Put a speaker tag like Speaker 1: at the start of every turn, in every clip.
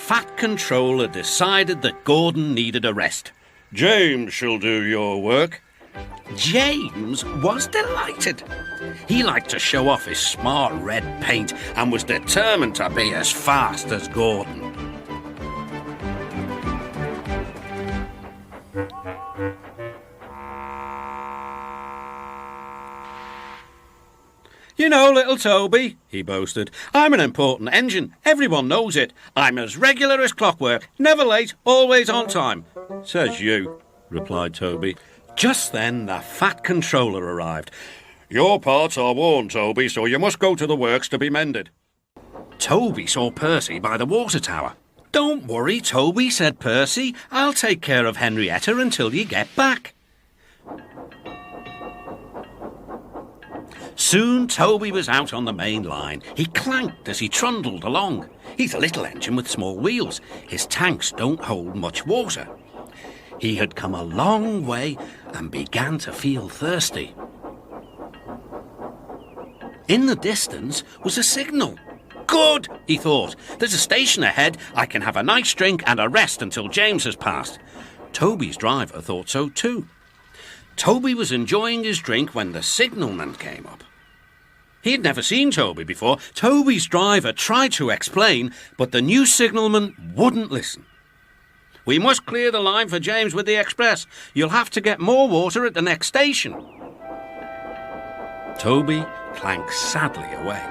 Speaker 1: fat controller decided that Gordon needed a rest. "James shall do your work." James was delighted. He liked to show off his smart red paint and was determined to be as fast as Gordon. "You know, little Toby," he boasted, "I'm an important engine. Everyone knows it. I'm as regular as clockwork, never late, always on time." "Says you," replied Toby. Just then the fat controller arrived. "Your parts are worn, Toby, so you must go to the works to be mended." Toby saw Percy by the water tower. "Don't worry, Toby," said Percy. "I'll take care of Henrietta until you get back." Soon Toby was out on the main line. He clanked as he trundled along. He's a little engine with small wheels. His tanks don't hold much water. He had come a long way and began to feel thirsty. In the distance was a signal. "Good," he thought. "There's a station ahead. I can have a nice drink and a rest until James has passed." Toby's driver thought so too. Toby was enjoying his drink when the signalman came up. He had never seen Toby before. Toby's driver tried to explain, but the new signalman wouldn't listen. "We must clear the line for James with the express. You'll have to get more water at the next station." Toby clanked sadly away.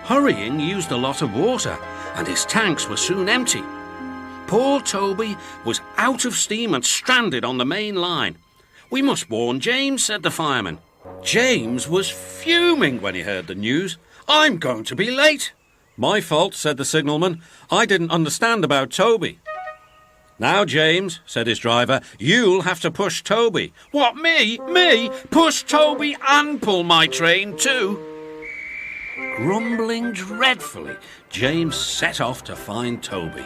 Speaker 1: Hurrying used a lot of water, and his tanks were soon empty. Poor Toby was out of steam and stranded on the main line. "We must warn James," said the fireman. James was fuming when he heard the news. "I'm going to be late." "My fault," said the signalman. "I didn't understand about Toby." "Now, James," said his driver, "you'll have to push Toby." "What, me? Me? Push Toby and pull my train too?" Grumbling dreadfully, James set off to find Toby.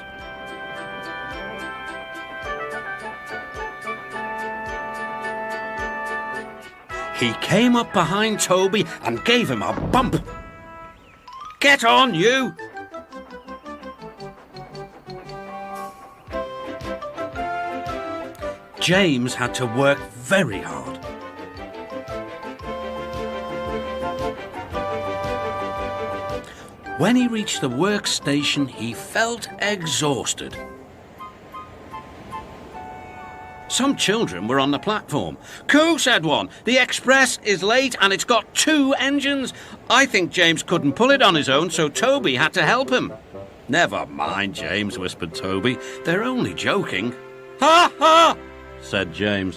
Speaker 1: He came up behind Toby and gave him a bump. "Get on, you!" James had to work very hard. When he reached the workstation, he felt exhausted. Some children were on the platform. "Coo," said one. "The express is late and it's got 2 engines. I think James couldn't pull it on his own, so Toby had to help him." "Never mind, James," whispered Toby. "They're only joking." "Ha ha!" said James.